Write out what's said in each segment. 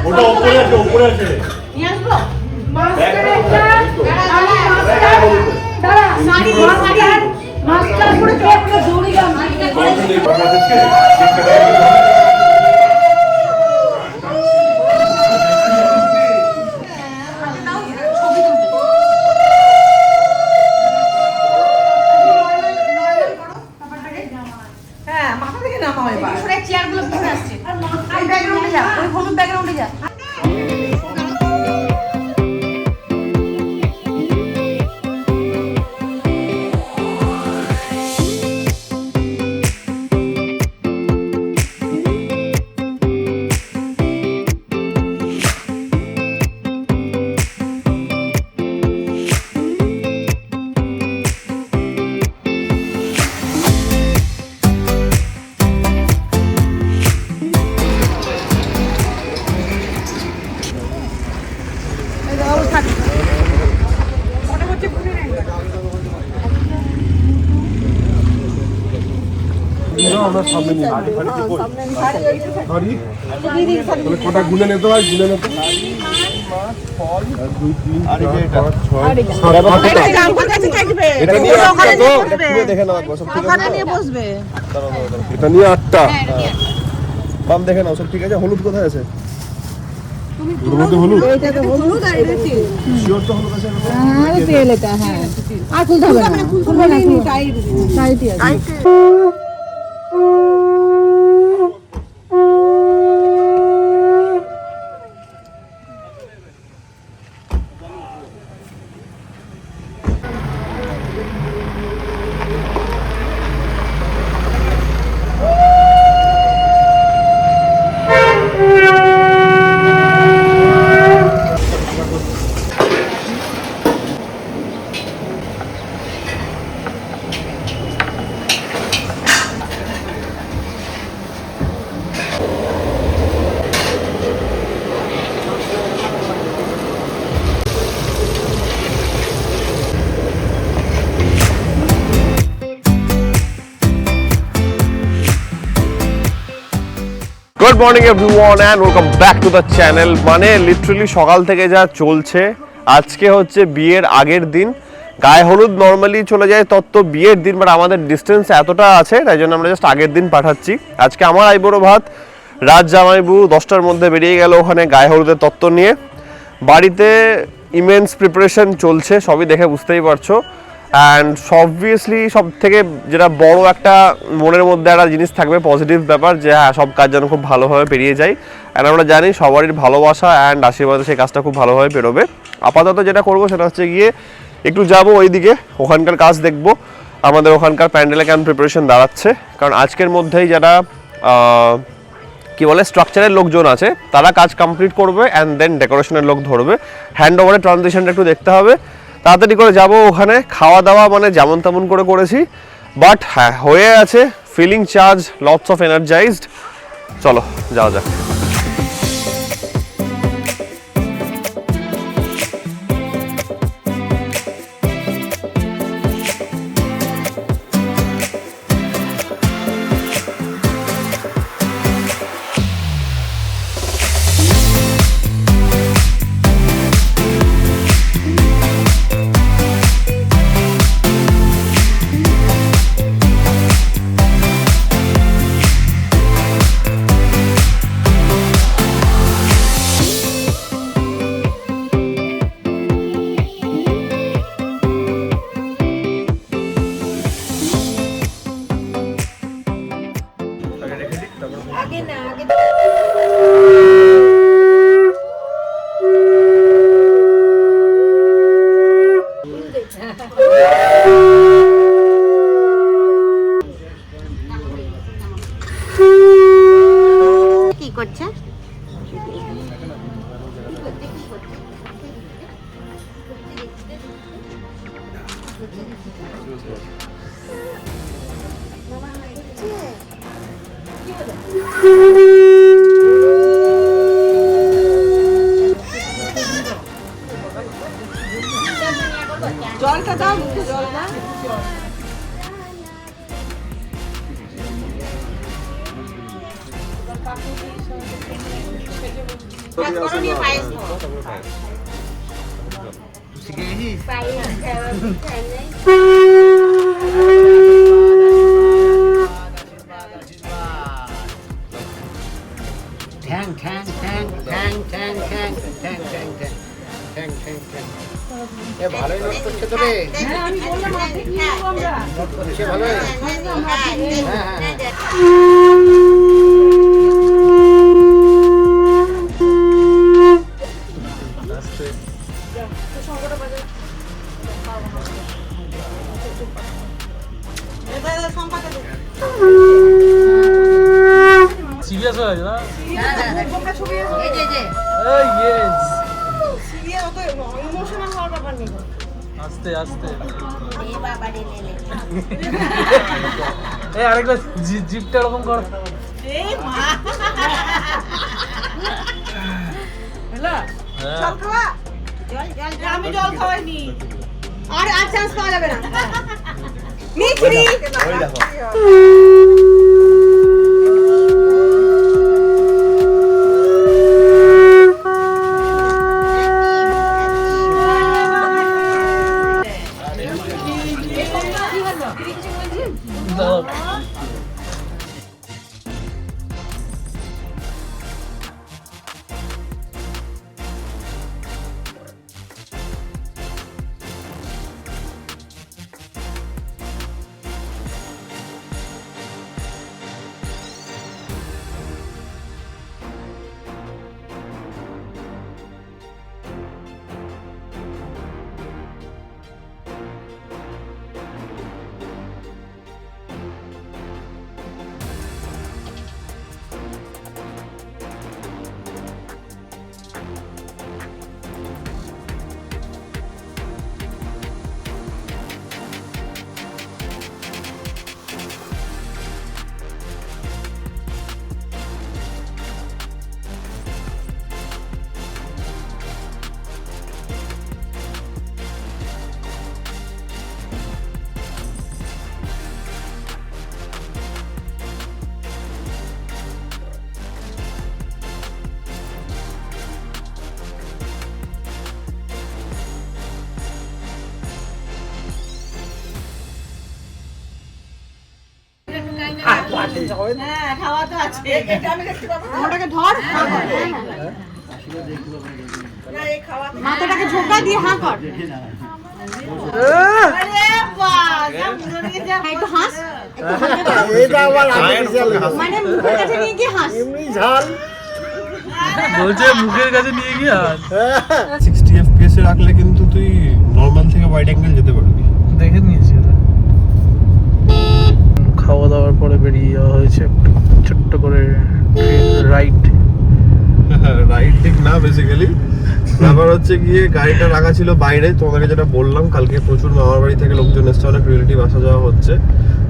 ওটা উপরে আছে নিয়ে আসবো মাস্টার পুরো কেটে দৌড়ি গেল চেয়ারগুলো ঘুরে আসছে আর ব্যাকগ্রাউন্ডে যা ওই হলুদ ব্যাকগ্রাউন্ডে যা আমরা সামনে নিয়ে কটা গুনে নিতে হয় গুনে নিতে এটা নিয়ে 8টা বাম দেখে নাও সব ঠিক আছে হলুদ কোথায় আছে হলুদ এটা তো হলুদ আর এটা তেল শিওর তো হলুদ আছে আর তেল এটা হ্যাঁ আর খুলতে হবে না খুলবে না টাইট আছে good morning everyone and welcome back to the channel. মানে লিটারালি সকাল থেকে যা চলছে, আজকে হচ্ছে বিয়ের আগের দিন। গায়ে হলুদ নর্মালি চলে যায় তত্ত্ব বিয়ের দিন, বাট আমাদের ডিস্টেন্স এতটা আছে তাই জন্য আমরা জাস্ট আগের দিন পাঠাচ্ছি। আজকে আমার আইবুড়ো ভাত, রাত জামাইবু 10টার মধ্যে বেরিয়ে গেল ওখানে গায়ে হলুদের তত্ত্ব নিয়ে। বাড়িতে ইমেন্স প্রিপারেশন চলছে, সবই দেখে বুঝতেই পারছো। অ্যান্ড অবভিয়াসলি সব থেকে যেটা বড় একটা মনের মধ্যে একটা জিনিস থাকবে, পজিটিভ ব্যাপার, যে হ্যাঁ সব কাজ যেন খুব ভালোভাবে পেরিয়ে যায়। অ্যান্ড আমরা জানি সবারই ভালোবাসা অ্যান্ড আশীর্বাদে সেই কাজটা খুব ভালোভাবে পেরোবে। আপাতত যেটা করবো সেটা হচ্ছে গিয়ে একটু যাবো ওইদিকে, ওখানকার কাজ দেখবো। আমাদের ওখানকার প্যান্ডেলে কেমন প্রিপারেশন দাঁড়াচ্ছে, কারণ আজকের মধ্যেই যারা কি বলে স্ট্রাকচারের লোকজন আছে তারা কাজ কমপ্লিট করবে অ্যান্ড দেন ডেকোরেশনের লোক ধরবে। হ্যান্ড ওভারের ট্রানজিশনটা একটু দেখতে হবে। তাড়াতাড়ি করে যাব ওখানে, খাওয়া দাওয়া মানে যেমন তেমন করে করেছি, বাট হ্যাঁ হয়ে আছে, feeling charge, lots of energized. চলো যাওয়া যাক। কি করছে? জলটা দাও, মুখে জল দাও। ভালোই নোট করছে তো রে। হ্যাঁ, আমি বললাম অর্ধেক নিয়ে নেবো আমরা। নোট করছে ভালোই। সিরিয়াস হয়ে গেছে না? এই যে এই ইয়েস, সিরিয়াল অত ইমোশনাল হওয়ার ব্যাপার নেই। আস্তে আস্তে। এ বাবা রে লে এই আরেকটা জিপটা এরকম কর। এ মা হ্যালো, হ্যাঁ। জল খাওয়া জল আমি জল খাওয়াইনি আর চান্স পাওয়া যাবে না মিছরি ওই দেখো দাও। হ্যাঁ খাওয়া তো আছে এটা আমি দেখতে পাবো ওটাকে ধর না এই খাওয়া মাথাটাকে ঝোঁকা দিয়ে হাঁ কর আরে বাস মুড়ো নিয়ে যা একটু হাস এইটা আবার আর্টিফিশিয়াল মানে মুখের কাছে নিয়ে গিয়ে হাস এমনি ঝাল। বলছে মুখের কাছে নিয়ে গিয়ে আর 60 fps এ রাখলে কিন্তু তুই নরমাল থেকে ওয়াইড অ্যাঙ্গেল যেতে পারবি দেখে নিয়েছি ওটা। খাওয়া দাওয়ার পরে বেরিয়ে যাওয়া হয়েছে একটু ছোট্ট করে রাইড। রাইড ঠিক না বেসিক্যালি ব্যাপার হচ্ছে গিয়ে গাড়িটা রাখা ছিল বাইরে তোমাদেরকে যেটা বললাম কালকে প্রচুর মামার বাড়ি থেকে লোকজন এসছে অনেক রিলেটিভ আসা যাওয়া হচ্ছে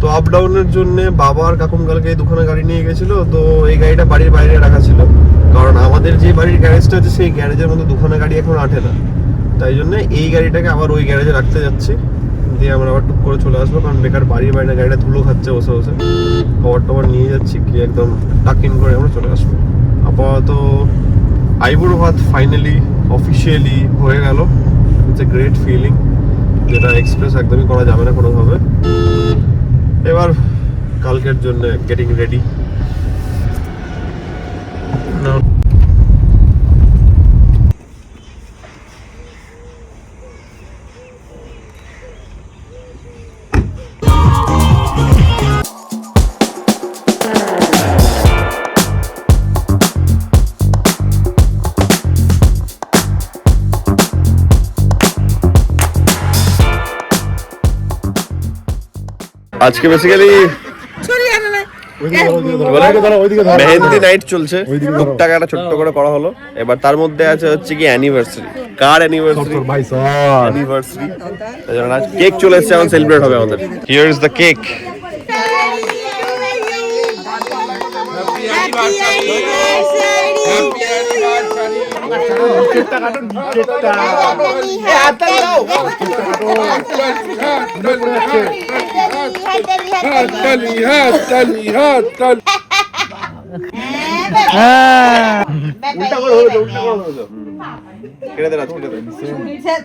তো আপ ডাউনের জন্য বাবা আর কাকুন কালকে এই দুখানা গাড়ি নিয়ে গেছিল তো এই গাড়িটা বাড়ির বাইরে রাখা ছিল কারণ আমাদের যে বাড়ির গ্যারেজটা আছে সেই গ্যারেজের মধ্যে দুখানা গাড়ি এখন আঠে না তাই জন্য এই গাড়িটাকে আবার ওই গ্যারেজে রাখতে যাচ্ছি দিয়ে আমরা আবার টুক করে চলে আসবো কারণ বেকার বাড়ির বাইরে গাড়িটা ধুলো খাচ্ছে বসে বসে কভার টভার নিয়ে যাচ্ছি কি একদম টাক ইন করে আমরা চলে আসবো আপাতত আইবুড়ো ভাত ফাইনালি অফিসিয়ালি হয়ে গেল ইটস এ গ্রেট ফিলিং যেটা এক্সপ্রেস একদমই করা যাবে না কোনোভাবে এবার কালকের জন্য গেটিং রেডি আজকে বেসিক্যালি মেহেন্দি নাইট চলছে টুকটাক একটা ছোট্ট করে করা হলো এবার তার মধ্যে আছে হচ্ছে কি অ্যানিভার্সারি কার অ্যানিভার্সারি অ্যানিভার্সারি কেক চলে এসেছে এখন সেলিব্রেট হবে আমাদের হিয়ার ইজ দ্য কেক নিচেরটা কাটো, নিচেরটা। কেটে দে রাজ, কেটে দে।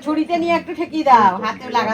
ছুরিতে নিয়ে একটু ঠেকিয়ে দাও, হাতে লাগা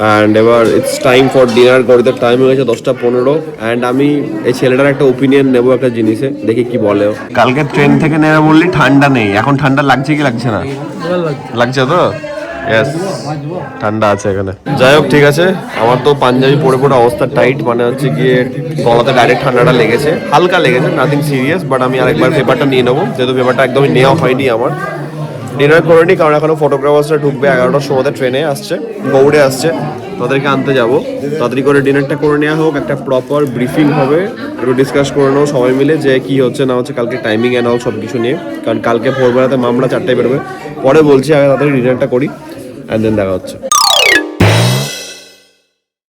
অ্যান্ড এবার ইটস টাইম ফর ডিনার। ঘড়িতে টাইম হয়ে গেছে 10:15 অ্যান্ড আমি এই ছেলেটার একটা ওপিনিয়ন নেবো একটা জিনিসে, দেখি কি বলে। কালকে ট্রেন থেকে নেমে বললি ঠান্ডা নেই, এখন ঠান্ডা লাগছে কি লাগছে না? লাগছে তো? ইয়েস, ঠান্ডা আছে এখানে। যাই হোক, ঠিক আছে। আমার তো পাঞ্জাবি পরে পরে অবস্থা টাইট, মানে হচ্ছে গিয়ে গলাতে ডাইরেক্ট ঠান্ডাটা লেগেছে, হালকা লেগেছে, নাথিং সিরিয়াস। বাট আমি আরেকবার পেপারটা নিয়ে নেবো, যেহেতু পেপারটা একদমই নেওয়া হয়নি আমার। ডিনার করে নিই, কারণ এখনো ফটোগ্রাফার্সরা ঢুকবে 11টার সময়, ট্রেনে আসছে, গৌড়ে আসছে, তাদেরকে আনতে যাবো। তাড়াতাড়ি করে ডিনারটা করে নেওয়া হোক, একটা প্রপার ব্রিফিং হবে, একটু ডিসকাস করে নেবো সবাই মিলে যে কি হচ্ছে না হচ্ছে, কালকে টাইমিং অ্যান্ড অল সব কিছু নিয়ে। কারণ কালকে ভোরবেলাতে মামলা 4টায় বেরোবে। পরে বলছি, আগে তাড়াতাড়ি ডিনারটা করি অ্যান্ড দেন দেখা হচ্ছে।